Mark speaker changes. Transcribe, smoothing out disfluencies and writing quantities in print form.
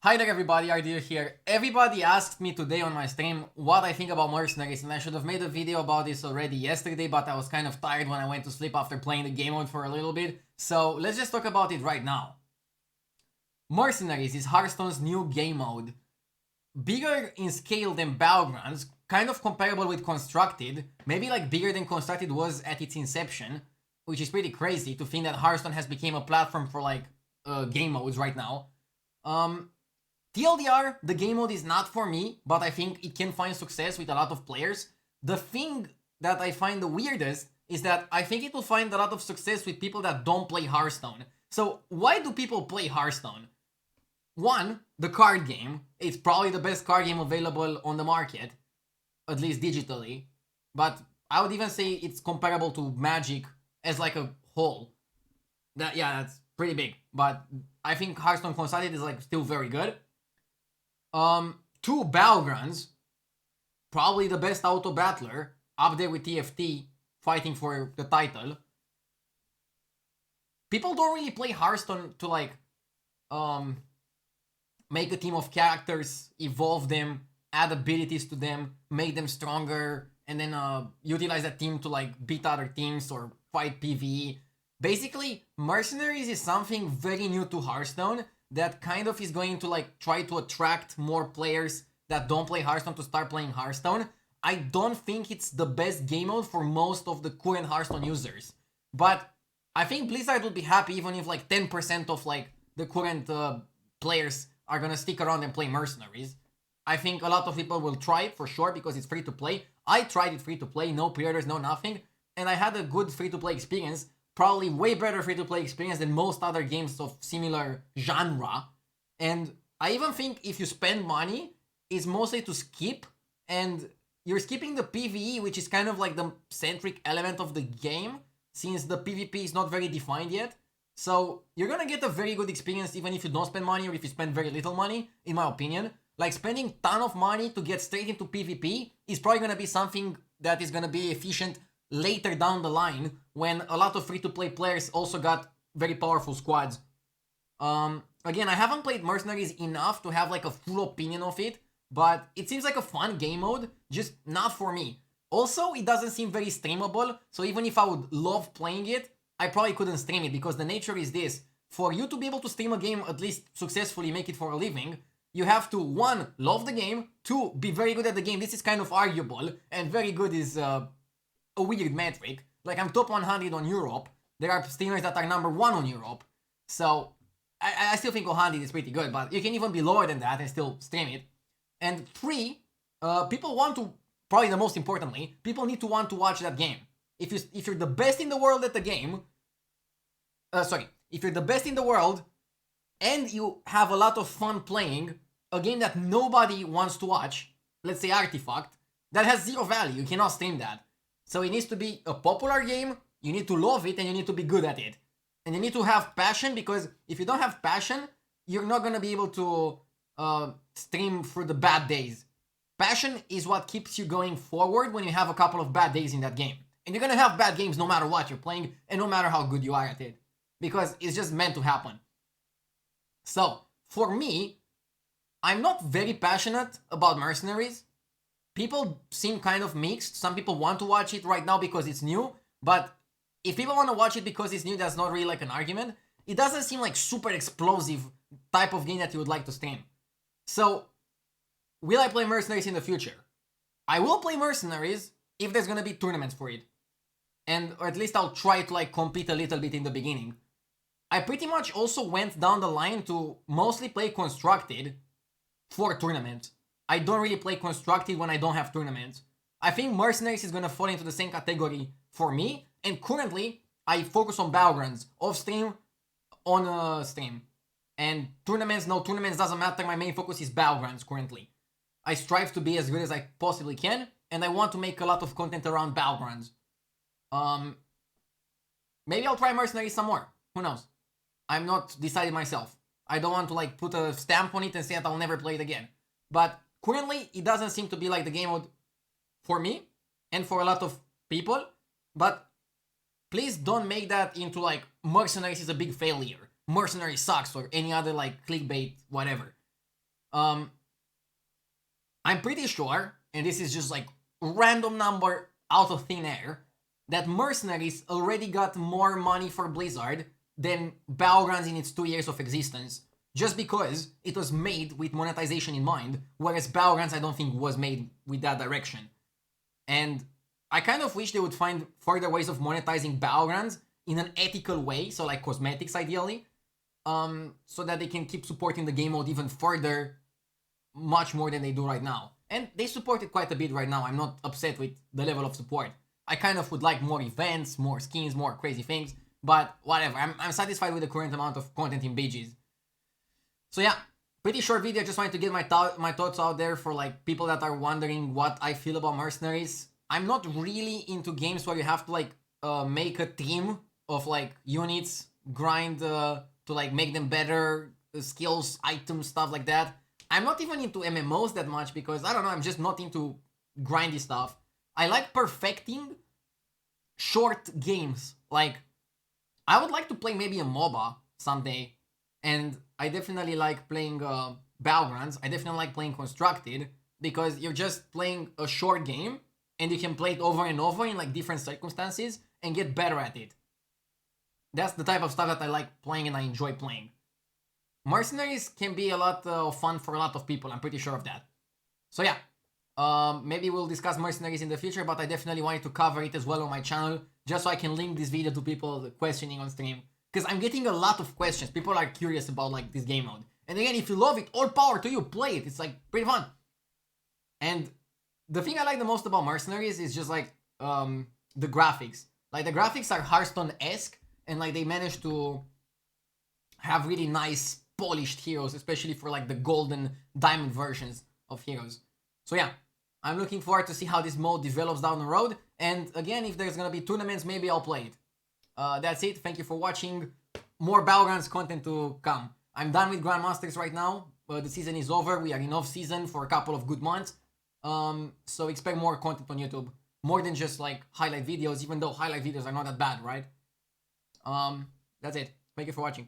Speaker 1: Hi there everybody, Rdu here. Everybody asked me today on my stream what I think about Mercenaries, and I should have made a video about this already yesterday, but I was kind of tired when I went to sleep after playing the game mode for a little bit, so let's just talk about it right now. Mercenaries is Hearthstone's new game mode. Bigger in scale than Battlegrounds, kind of comparable with Constructed, maybe like bigger than Constructed was at its inception, which is pretty crazy to think that Hearthstone has become a platform for like game modes right now. TLDR, the game mode is not for me, but I think it can find success with a lot of players. The thing that I find the weirdest is that I think it will find a lot of success with people that don't play Hearthstone. So why do people play Hearthstone? One, the card game. It's probably the best card game available on the market, at least digitally. But I would even say it's comparable to Magic as like a whole. That's pretty big. But I think Hearthstone Consolidated is like still very good. Two, Battlegrounds, probably the best auto battler, up there with TFT, fighting for the title. People don't really play Hearthstone to like make a team of characters, evolve them, add abilities to them, make them stronger, and then utilize that team to like beat other teams or fight PvE. Basically, Mercenaries is something very new to Hearthstone that kind of is going to like try to attract more players that don't play Hearthstone to start playing Hearthstone. I don't think it's the best game mode for most of the current Hearthstone users, but I think Blizzard would be happy even if like 10% of like the current players are gonna stick around and play Mercenaries. I think a lot of people will try it for sure because it's free to play. I tried it free to play, no pre-orders, no nothing, and I had a good free to play experience. Probably way better free-to-play experience than most other games of similar genre. And I even think if you spend money, it's mostly to skip, and you're skipping the PvE, which is kind of like the centric element of the game, since the PvP is not very defined yet. So you're gonna get a very good experience even if you don't spend money or if you spend very little money, in my opinion. Like spending ton of money to get straight into PvP is probably gonna be something that is gonna be efficient later down the line when a lot of free-to-play players also got very powerful squads. Again, I haven't played Mercenaries enough to have like a full opinion of it, but it seems like a fun game mode, just not for me. Also, it doesn't seem very streamable, so even if I would love playing it, I probably couldn't stream it because the nature is this. For you to be able to stream a game, at least successfully make it for a living, you have to, one, love the game, two, be very good at the game. This is kind of arguable, and very good is a weird metric. Like, I'm top 100 on Europe. There are streamers that are number 1 on Europe. So, I still think 100 is pretty good, but you can even be lower than that and still stream it. And 3, people want to, probably the most importantly, people need to want to watch that game. If you're the best in the world at the game, if you're the best in the world, and you have a lot of fun playing a game that nobody wants to watch, let's say Artifact, that has zero value, you cannot stream that. So it needs to be a popular game, you need to love it, and you need to be good at it. And you need to have passion, because if you don't have passion, you're not gonna be able to stream for the bad days. Passion is what keeps you going forward when you have a couple of bad days in that game. And you're gonna have bad games no matter what you're playing, and no matter how good you are at it. Because it's just meant to happen. So, for me, I'm not very passionate about Mercenaries. People seem kind of mixed. Some people want to watch it right now because it's new, but if people want to watch it because it's new, that's not really like an argument. It doesn't seem like super explosive type of game that you would like to stream. So, will I play Mercenaries in the future? I will play Mercenaries if there's gonna be tournaments for it. And or at least I'll try to like compete a little bit in the beginning. I pretty much also went down the line to mostly play Constructed for tournaments. I don't really play Constructed when I don't have tournaments. I think Mercenaries is gonna fall into the same category for me, and currently I focus on Battlegrounds, off stream, on stream. And tournaments, no tournaments doesn't matter, my main focus is Battlegrounds currently. I strive to be as good as I possibly can, and I want to make a lot of content around Battlegrounds. Maybe I'll try Mercenaries some more, who knows? I'm not decided myself. I don't want to like put a stamp on it and say that I'll never play it again. But currently, it doesn't seem to be like the game mode for me and for a lot of people. But please don't make that into like Mercenaries is a big failure. Mercenary sucks or any other like clickbait, whatever. Um, I'm pretty sure, and this is just like random number out of thin air, that Mercenaries already got more money for Blizzard than Battlegrounds in its 2 years of existence, just because it was made with monetization in mind, whereas Battlegrounds I don't think was made with that direction. And I kind of wish they would find further ways of monetizing Battlegrounds in an ethical way, so like cosmetics ideally, so that they can keep supporting the game mode even further, much more than they do right now. And they support it quite a bit right now. I'm not upset with the level of support. I kind of would like more events, more skins, more crazy things, but whatever. I'm satisfied with the current amount of content in BGs. So yeah, pretty short video. I just wanted to get my thoughts out there for like people that are wondering what I feel about Mercenaries. I'm not really into games where you have to like make a team of like units, grind to like make them better, skills, items, stuff like that. I'm not even into MMOs that much because I don't know, I'm just not into grindy stuff. I like perfecting short games. Like, I would like to play maybe a MOBA someday, and I definitely like playing Battlegrounds. I definitely like playing Constructed because you're just playing a short game and you can play it over and over in like different circumstances and get better at it. That's the type of stuff that I like playing and I enjoy playing. Mercenaries can be a lot of fun for a lot of people. I'm pretty sure of that. So yeah, maybe we'll discuss Mercenaries in the future, but I definitely wanted to cover it as well on my channel, just so I can link this video to people questioning on stream. Because I'm getting a lot of questions. People are curious about like this game mode. And again, if you love it, all power to you. Play it. It's like pretty fun. And the thing I like the most about Mercenaries is just like the graphics. Like the graphics are Hearthstone-esque, and like they managed to have really nice polished heroes, especially for like the gold and diamond versions of heroes. So yeah, I'm looking forward to see how this mode develops down the road. And again, if there's gonna be tournaments, maybe I'll play it. That's it. Thank you for watching. More Battlegrounds content to come. I'm done with Grandmasters right now. The season is over. We are in off season for a couple of good months. So expect more content on YouTube. More than just like highlight videos, even though highlight videos are not that bad, right? That's it. Thank you for watching.